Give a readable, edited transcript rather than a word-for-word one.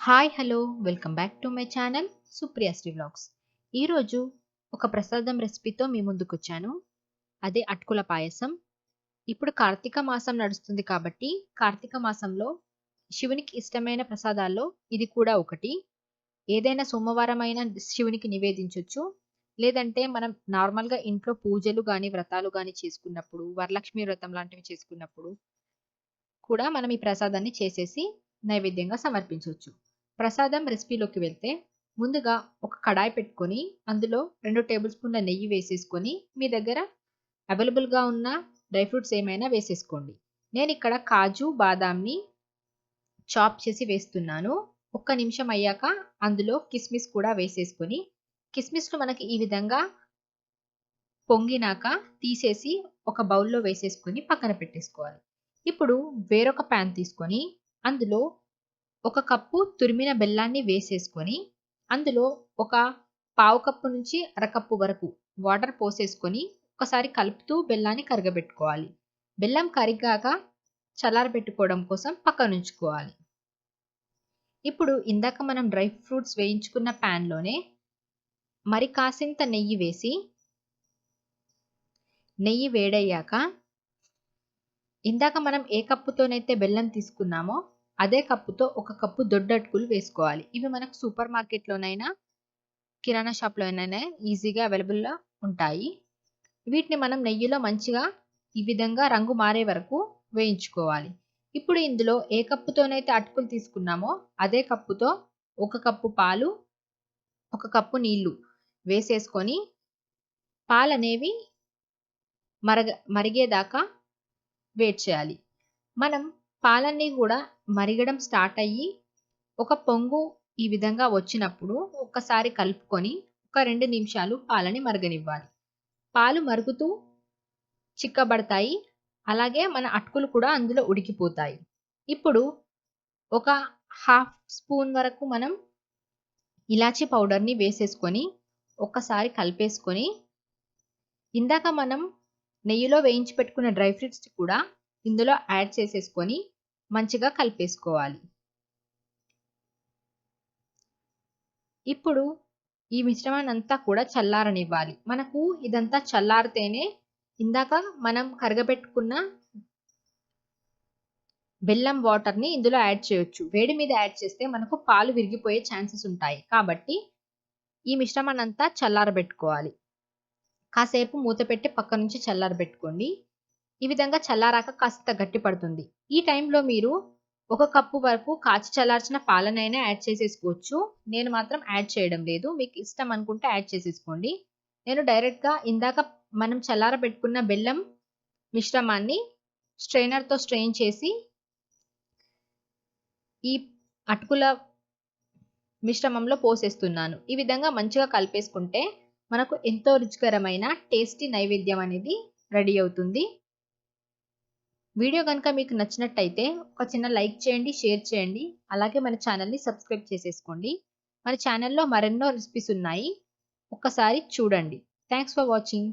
Hi hello welcome back to my channel Supriyashri vlogs. ఈరోజు ఒక ప్రసాదం రెసిపీతో మీ ముందుకొచ్చాను. అదే అటుకుల పాయసం. ఇప్పుడు కార్తీక మాసం నడుస్తుంది కాబట్టి కార్తీక మాసంలో శివునికి ఇష్టమైన ప్రసాదాల్లో ఇది కూడా ఒకటి. ఏదైనా సోమవారం అయినా శివునికి నివేదించొచ్చు. లేదంటే మనం నార్మల్‌గా ఇంట్లో పూజలు గాని, వ్రతాలు గాని చేసుకున్నప్పుడు, వరలక్ష్మి వ్రతం లాంటివి చేసుకున్నప్పుడు కూడా మనం ఈ ప్రసాదాన్ని చేసేసి నైవేద్యంగా సమర్పించొచ్చు. ప్రసాదం రెసిపీలోకి వెళ్తే ముందుగా ఒక కడాయి పెట్టుకొని అందులో 2 టేబుల్ స్పూన్ల నెయ్యి వేసేసుకొని మీ దగ్గర అవైలబుల్‌గా ఉన్న డ్రై ఫ్రూట్స్ ఏమైనా వేసేసుకోండి. నేనిక్కడ కాజు, బాదాంని చాప్ చేసి వేస్తున్నాను. ఒక్క నిమిషం అయ్యాక అందులో కిస్మిస్ కూడా వేసేసుకొని కిస్మిస్‌లు మనకి ఈ విధంగా పొంగినాక తీసేసి ఒక బౌల్‌లో వేసేసుకొని పక్కన పెట్టేసుకోవాలి. ఇప్పుడు వేరొక పాన్ తీసుకొని అందులో ఒక కప్పు తురిమిన బెల్లాన్ని వేసేసుకొని, అందులో ఒక పావు కప్పు నుంచి అరకప్పు వరకు వాటర్ పోసేసుకొని, ఒకసారి కలుపుతూ బెల్లాన్ని కరగబెట్టుకోవాలి. బెల్లం కరిగాక చల్లారబెట్టుకోవడం కోసం పక్కనుంచుకోవాలి. ఇప్పుడు ఇందాక మనం డ్రై ఫ్రూట్స్ వేయించుకున్న పాన్‌లోనే మరి కాసింత నెయ్యి వేసి, నెయ్యి వేడయ్యాక ఇందాక మనం ఏ కప్పుతోనైతే బెల్లం తీసుకున్నామో, అదే కప్పుతో ఒక కప్పు దొడ్డటుకులు వేసుకోవాలి. ఇవి మనకు సూపర్ మార్కెట్‌లోనైనా, కిరాణా షాప్‌లోనైనా ఈజీగా అవైలబుల్‌గా ఉంటాయి. వీటిని మనం నెయ్యిలో మంచిగా ఈ విధంగా రంగు మారే వరకు వేయించుకోవాలి. ఇప్పుడు ఇందులో ఏ కప్పుతోనైతే అటుకులు తీసుకున్నామో, అదే కప్పుతో ఒక కప్పు పాలు, ఒక కప్పు నీళ్లు వేసేసుకొని, పాలనేవి మరిగేదాకా వెయిట్ చేయాలి. మనం పాలన్నీ గూడా మరిగడం స్టార్ట్ అయ్యి, ఒక పొంగు ఈ విధంగా వచ్చినప్పుడు ఒక్కసారి కలుపుకొని, ఒక 2 నిమిషాలు పాలని మరగనివ్వాలి. పాలు మరుగుతూ చిక్కబడతాయి. అలాగే మన అటుకులు కూడా అందులో ఉడికిపోతాయి. ఇప్పుడు ఒక హాఫ్ స్పూన్ వరకు మనం ఇలాచీ పౌడర్‌ని వేసేసుకొని, ఒక్కసారి కలిపేసుకొని, ఇందాక మనం నెయ్యిలో వేయించి పెట్టుకున్న డ్రై ఫ్రూట్స్ కూడా ఇందులో యాడ్ చేసేసుకొని మంచిగా కలిపేసుకోవాలి. ఇప్పుడు ఈ మిశ్రమాన్నంతా కూడా చల్లారనివ్వాలి. మనకు ఇదంతా చల్లారితేనే ఇందాక మనం కరగబెట్టుకున్న బెల్లం వాటర్‌ని ఇందులో యాడ్ చేయొచ్చు. వేడి మీద యాడ్ చేస్తే మనకు పాలు విరిగిపోయే ఛాన్సెస్ ఉంటాయి. కాబట్టి ఈ మిశ్రమాన్నంతా చల్లారబెట్టుకోవాలి. కాసేపు మూత పెట్టి పక్క నుంచి చల్లారబెట్టుకోండి. ఈ విధంగా చల్లారాక కాస్త గట్టి పడుతుంది. ఈ టైంలో మీరు ఒక కప్పు వరకు కాచి చల్లార్చిన పాలనైనా యాడ్ చేసేసుకోవచ్చు. నేను మాత్రం యాడ్ చేయడం లేదు. మీకు ఇష్టం అనుకుంటే యాడ్ చేసేసుకోండి. నేను డైరెక్ట్‌గా ఇందాక మనం చల్లారబెట్టుకున్న బెల్లం మిశ్రమాన్ని స్ట్రెయినర్‌తో స్ట్రెయిన్ చేసి ఈ అటుకుల మిశ్రమంలో పోసేస్తున్నాను. ఈ విధంగా మంచిగా కలిపేసుకుంటే మనకు ఎంతో రుచికరమైన టేస్టీ నైవేద్యం అనేది రెడీ అవుతుంది. వీడియో గనుక మీకు నచ్చినట్టయితే ఒక చిన్న లైక్ చేయండి, షేర్ చేయండి. అలాగే మన ఛానెల్‌ని సబ్స్క్రైబ్ చేసేసుకోండి. మన ఛానెల్‌లో మరెన్నో రెసిపీస్ ఉన్నాయి. ఒక్కసారి చూడండి. Thanks for watching.